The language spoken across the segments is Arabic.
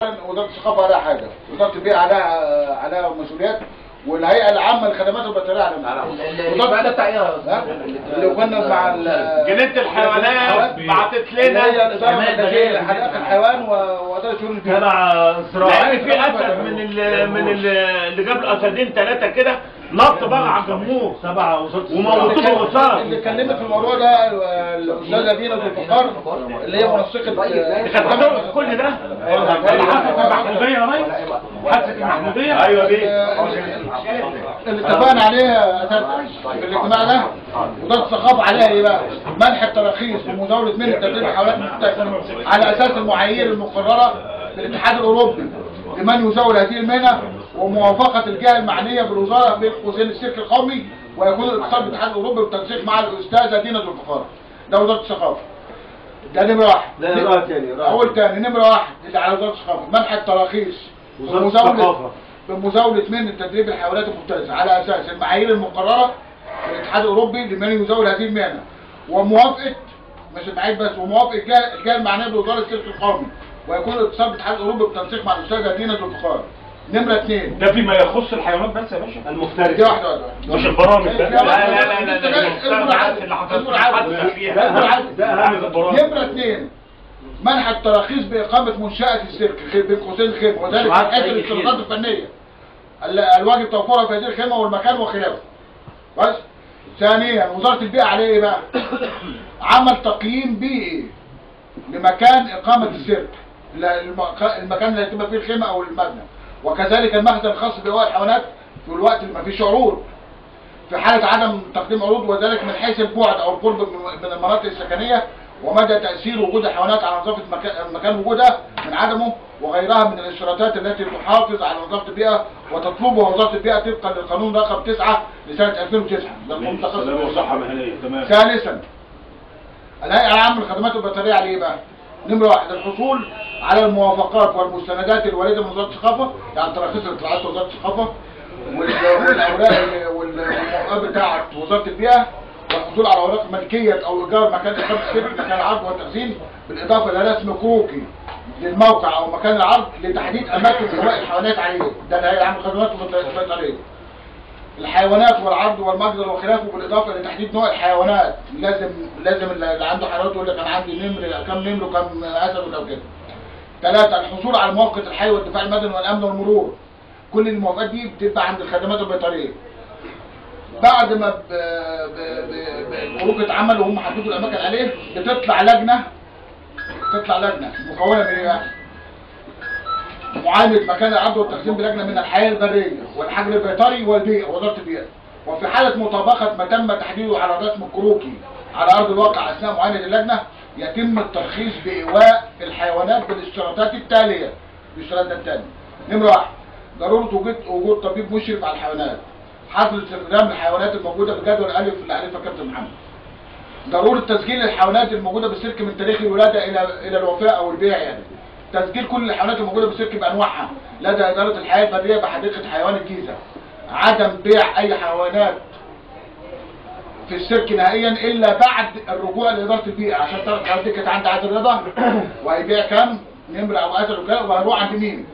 وزارة الثقافة عليها حاجة، وزارة البيئة عليها مسؤوليات، والهيئة العامة للخدمات البيطرية عليها مسؤوليات. وزارة ده بتاع ايه؟ اللي كنا مع جنينة الحيوانات بعتت لنا هي الإدارة المركزية لحدائق الحيوان وإدارة شؤون البيئة. تبع زراعة. لأن في أسد من اللي جاب أسدين ثلاثة كده نط بقى على الجمهور تبع وزارة وموتوه وصار. اللي اتكلمت في الموضوع ده الأستاذة دينا ذو الفقار اللي هي منسقة كل ده حادثة المحمودية يا ريس. حادثة المحمودية. أيوه دي اللي اتفقنا عليه في الاجتماع ده. وزارة الثقافة عليها ايه بقى؟ منح التراخيص ومزاولة من تدريب الحيوانات على أساس المعايير المقررة بالاتحاد الأوروبي لمن يزاول هذه المهنة، وموافقة الجهة المعنية بالوزارة بين قوسين السلك القومي، ويكون الاتصال بالاتحاد الأوروبي بالتنسيق مع الأستاذة دينا ذو الفقار. ده وزارة الثقافة. ده نمرة واحد. لا تاني. أول تاني نمرة واحد اللي على وزارة الثقافة منح التراخيص بمزاولة من تدريب الحيوانات المفترسة على أساس المعايير المقررة في الاتحاد الأوروبي لمن يزاول هذه المهنة، وموافقة مش المعايير بس، وموافقة الجهة المعنية بوزارة السلك القومي، ويكون الاتصال بالاتحاد الأوروبي بالتنسيق مع الأستاذة دينا ذو الفقار. نمرة 2 ده فيما يخص الحيوانات بس يا باشا المفترس. دي واحدة مش البرامج ده. نمرة 2 منح التراخيص بإقامة منشأة السيرك بين قوسين الخدمة، وذلك من حيث الاشتراطات الفنية الواجب توفرها في هذه الخدمة والمكان وخلافه. بس. ثانيا وزارة البيئة عليه ايه بقى؟ عمل تقييم بيئي لمكان إقامة السيرك، المكان اللي هيتم فيه الخيمة أو المبنى، وكذلك المخزن الخاص بإيواء الحيوانات في الوقت اللي ما فيش عروض، في حالة عدم تقديم عروض، وذلك من حيث البعد أو القرب من المناطق السكنية، ومدى تأثير وجود الحيوانات على نظافة مكان وجودها من عدمه، وغيرها من الاشتراطات التي تحافظ على نظافة البيئة وتطلبها وزارة البيئة طبقا للقانون رقم 9 لسنة 2009. سلامة وصحة مهنية. تمام. ثالثا الهيئة العامة للخدمات البيطرية عليه ايه بقى؟ نمرة 1 الحصول على الموافقات والمستندات الواردة من وزارة الثقافة، يعني تراخيص الاطلاعات وزارة الثقافة والأوراق والموافقات بتاعة وزارة البيئة، والحصول على اوراق ملكية او ايجار مكان اقامة السيرك، مكان العرض والتخزين، بالاضافة الى رسم كروكي للموقع او مكان العرض لتحديد اماكن ايواء الحيوانات عليه. ده الهيئة العامة للخدمات البيطرية. الحيوانات والعرض والمجزر وخلافه، بالاضافه لتحديد نوع الحيوانات. لازم اللي عنده حيوانات يقول لك انا عندي نمر، كم نمر وكم اسد ولا كده. 3 الحصول على موافقه الحي والدفاع المدني والامن والمرور. كل الموافقات دي بتبقى عند الخدمات البيطريه. بعد ما الخروج اتعمل وهم حددوا الاماكن عليه، بتطلع لجنه مكونه من ايه؟ معاينة مكان العرض والتخزين بلجنة من الحياة البرية والحجر البيطري والبيئة ووزارة البيئة. وفي حالة مطابقة ما تم تحديده على الرسم الكروكي على أرض الواقع أثناء معاينة اللجنة، يتم الترخيص بإيواء الحيوانات بالاشتراطات التالية. الاشتراطات التالية: نمرة 1 ضرورة وجود طبيب مشرف على الحيوانات، حظر استخدام الحيوانات الموجودة في جدول ألف اللي عرفها كابتن محمد. ضرورة تسجيل الحيوانات الموجودة بالسيرك من تاريخ الولادة إلى الوفاة أو البيع، يعني تسجيل كل الحيوانات الموجوده بالسيرك بانواعها لدى اداره الحياه البريه بحديقه حيوان الجيزه. عدم بيع اي حيوانات في السيرك نهائيا الا بعد الرجوع لاداره البيئه، عشان تعرف حضرتك كانت عند عادل رضا وهيبيع كام نمر او اسد وكده، وهيروح عند مين.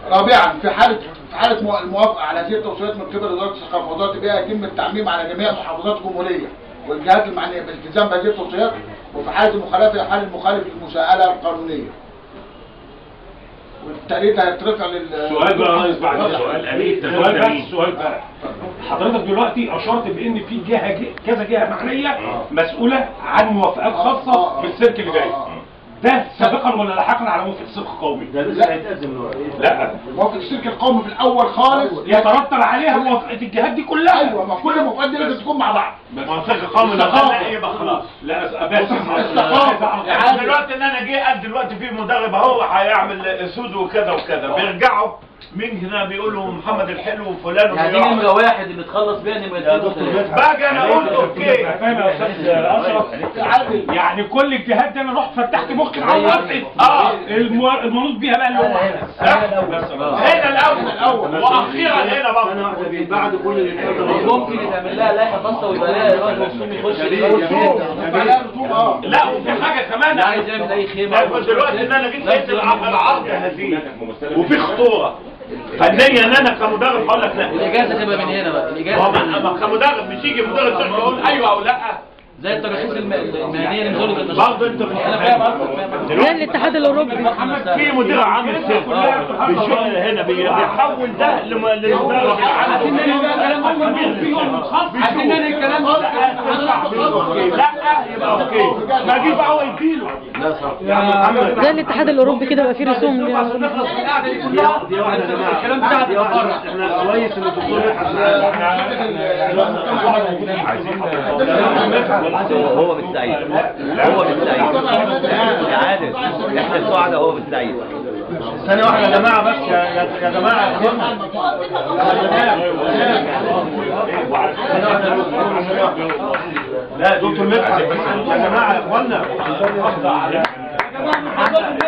رابعا في حاله الموافقه على هذه التوصيات من قبل وزاره الثقافه ووزاره البيئه، يتم التعميم على جميع محافظات الجمهوريه والجهات المعنيه بالالتزام بهذه التوصيات، وفي حالة المخالفة يحل المخالف للمساءلة القانونية. والتقرير هيترفع سؤال بقى يا ريس بعد سؤال بقى. حضرتك دلوقتي اشرت بان في كذا جهة معنية مسؤولة عن موافقات خاصة بالسيرك اللي جاي. ده سابقا ولا لاحقا على موافقة السيرك القومي؟ ده لسه هيتقدم. لا، موافقة السيرك القومي في الاول خالص يترتب عليها موافقة الجهات دي كلها. ايوه، ما كل الموافقات دي لازم تكون مع بعض. موافقة القومي لا يبقى خلاص. لا بس يعني دلوقتي ان انا جه قال دلوقتي في مدرب اهو هيعمل سود وكذا وكذا، بيرجعوا مين هنا بيقولوا محمد الحلو وفلان يعني دي نمرة واحد اللي تخلص بيها نمرة اتنين وتلاتة. باجي انا اقول اوكي. فاهم يا استاذ اشرف؟ يعني كل الجهات دي انا رحت فتحت مخي على وقفت المنوط بيها بقى اللي هو هنا الاول واخيرا هنا برضه بعد كل اللي ممكن يتعمل لها لائحة خاصة ويبقى لها رئيس مخصوم يخش لا وفي حاجه كمان عايز يعمل اي خيمة دلوقتي ان انا جيت لقيت العرض هزيل وفي خطوره فنيا ان انا كمدرب هقول لك لا. الاجازة تبقى من هنا بقى الاجازة كمدرب مش يجي مدرب شركه يقول ايوه او لا زي التراخيص المهنية اللي بتقول لك برضه انت انا فاهم قصدك زي الاتحاد الاوروبي. في مدير عام السيرك بيشتغل هنا بيحول ده للمدرب عايزين ننهي الكلام ده لا يبقى اوكي ما اجيب بقى هو يديله زي الاتحاد الاوروبي كده بقى فيه رسوم دي واحده يا جماعه الكلام بتاعتي احنا كويس ان الدكتور هو بالسعيد هو بالسعيد يا عادل احنا السعداء هو بالسعيد. ثانيه واحده يا جماعه بس يا جماعه لا دكتور مدحت يا جماعه يا اخوانا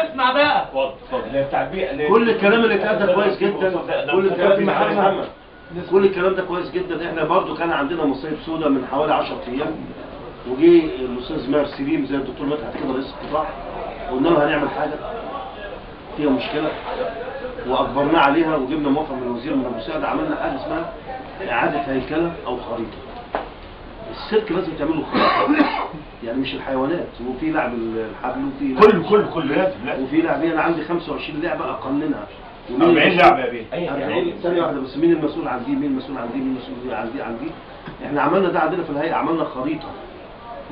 نسمع بقى. كل الكلام اللي اتقال ده كويس جدا. كل الكلام ده كويس جدا. احنا برضو كان عندنا مصايب سوداء من حوالي 10 ايام وجي الاستاذ ماهر سليم زي الدكتور مدحت كده رئيس القطاع وقلنا له هنعمل حاجه فيها مشكله واجبرناه عليها وجبنا موافقه من الوزير من المساعده. عملنا حاجه اسمها اعاده هيكله او خريطه. السيرك لازم تعمله خريطه يعني مش الحيوانات وفي لعب الحبل وفي كل لازم وفي لعب. انا عندي 25 لعبه اقننها 40 لعبه يا بيه 40 ثانيه واحده بس. مين المسؤول عن دي؟ مين المسؤول عن دي؟ مين المسؤول عن دي؟ احنا عملنا ده عندنا في الهيئه. عملنا خريطه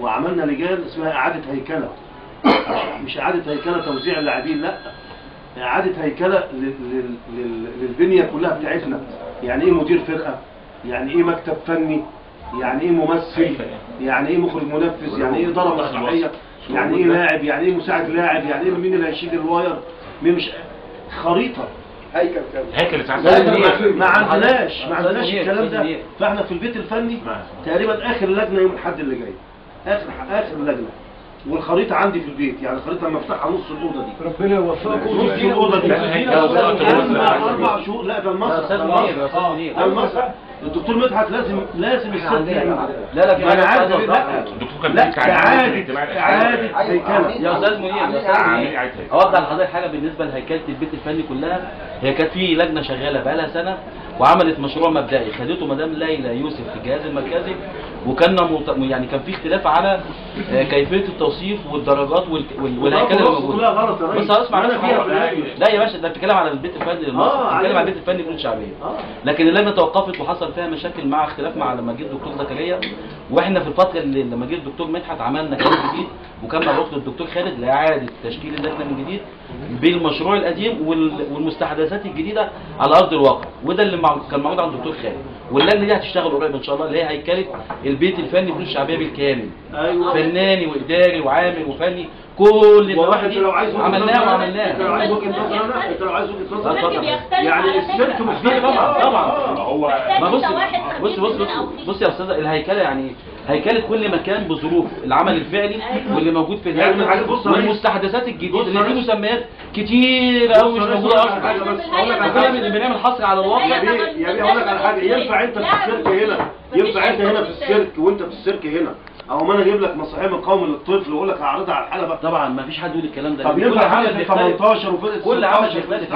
وعملنا لجان اسمها اعاده هيكله. مش اعاده هيكله توزيع اللاعبين، لا اعاده هيكله للبنيه كلها بتاعتنا. يعني ايه مدير فرقه؟ يعني ايه مكتب فني؟ يعني ايه ممثل؟ يعني ايه مخرج منفذ؟ يعني ايه اداره مسرحيه؟ يعني ايه لاعب؟ يعني ايه مساعد لاعب؟ يعني ايه مين اللي هيشيل الواير؟ مين مش خريطه هيكل ما عندناش الكلام ده. فاحنا في البيت الفني تقريبا اخر لجنه يوم الاحد اللي جاي اخر لجنه والخريطه عندي في البيت. يعني الخريطه لما افتحها نص الاوضه دي ربنا يوفقكم. نص الاوضه دي 4 شهور. لا ده المسرح الدكتور مدحت لازم السيرك لا انا عارف لا اعاده هيكله يا استاذ منير. اوضح لحضرتك حاجه بالنسبه لهيكله البيت الفني كلها. هي كانت في لجنه شغاله بقى لها سنه وعملت مشروع مبدئي خدته مدام ليلى يوسف في الجهاز المركزي وكان يعني كان في اختلاف على كيفيه التوصيف والدرجات والهيكله اللي موجوده. بس اسمع بس لا يا باشا ده بتتكلم على البيت الفني المصري بتتكلم على البيت الفني بدون شعبيه. لكن اللجنه توقفت وحصل فيها مشاكل مع اختلاف مع لما جه الدكتور زكريا. واحنا في الفتره اللي لما جه الدكتور مدحت عملنا كلام جديد وكان مبعوث للدكتور خالد لاعاده تشكيل اللجنه من جديد بالمشروع القديم والمستحدثات الجديده على ارض الواقع. وده اللي كان موجود عند الدكتور خالد. واللجنه دي هتشتغل قريب ان شاء الله اللي هي هيكله البيت الفني بدون شعبيه بالكامل. ايوه فناني واداري وعامل وفني كل النواحي دي عملناها. انت لو عايز وجهه نظر يعني السيرك مش طبعا هو بص يا استاذ الهيكله يعني هيكله كل مكان بظروف العمل الفعلي واللي موجود في اللجنه والمستحدثات الجديده اللي دي مسميات كتير قوي مش موجوده اصلا. كلنا بنعمل حصر على الواقع. يا بيه اقول لك على حاجه. ينفع انت في السيرك هنا ينفع انت هنا في السيرك وانت في السيرك هنا او ما انا اجيب لك مسرحيه من قوم للطفل واقول لك هعرضها على الحلبه؟ طبعا ما فيش حد يقول الكلام ده. طب ينفع حاجه في 18 وفرقه كل عمل بيختلف.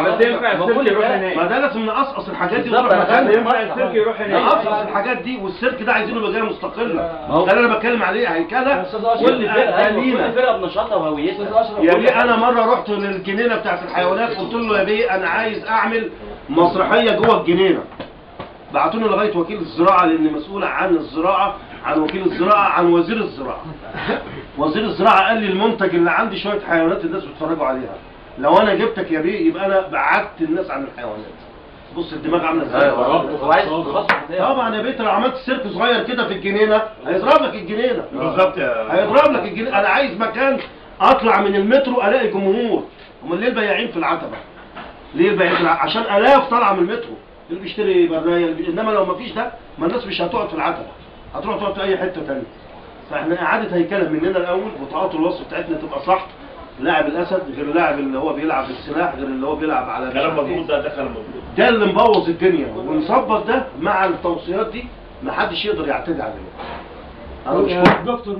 ما ده لازم نقصقص الحاجات دي ونروح مكان. ينفع السيرك يروح هنا نقصقص الحاجات دي والسيرك ده عايزينه يبقى جايه مستقله. ده اللي انا بتكلم عليه هيكله. كل فرقه بنشاطها وهويتها. يا بيه انا مره رحت للجنينه بتاعت الحيوانات قلت له يا بيه انا عايز اعمل مسرحيه جوه الجنينه. بعتوني لغايه وكيل الزراعه لان مسؤول عن الزراعه عن وكيل الزراعه عن وزير الزراعه. وزير الزراعه قال لي المنتج اللي عندي شويه حيوانات الناس بيتفرجوا عليها. لو انا جبتك يا بيه يبقى انا بعدت الناس عن الحيوانات. بص الدماغ عامله ازاي. هو عايز طبعا يا بيه لو عملت سيرك صغير كده في الجنينه هيضرب لك الجنينه. بالظبط هيضرب لك الجنينه. انا عايز مكان اطلع من المترو الاقي جمهور. هم الليل بياعين في العتبه ليه عشان الاف طالعه من المترو اللي بيشتري برايه، انما لو ما فيش ده ما الناس مش هتقعد في العتبه، هتروح تقعد في اي حته ثانيه. فاحنا اعاده هيكله مننا الاول، بطاقات الوصف بتاعتنا تبقى صح. لاعب الاسد غير اللاعب اللي هو بيلعب بالسلاح غير اللي هو بيلعب على كلام مظبوط، ده كلام مظبوط. ده اللي مبوظ الدنيا، ونظبط ده مع التوصيات دي، ما حدش يقدر يعتدي علينا. انا مش دكتور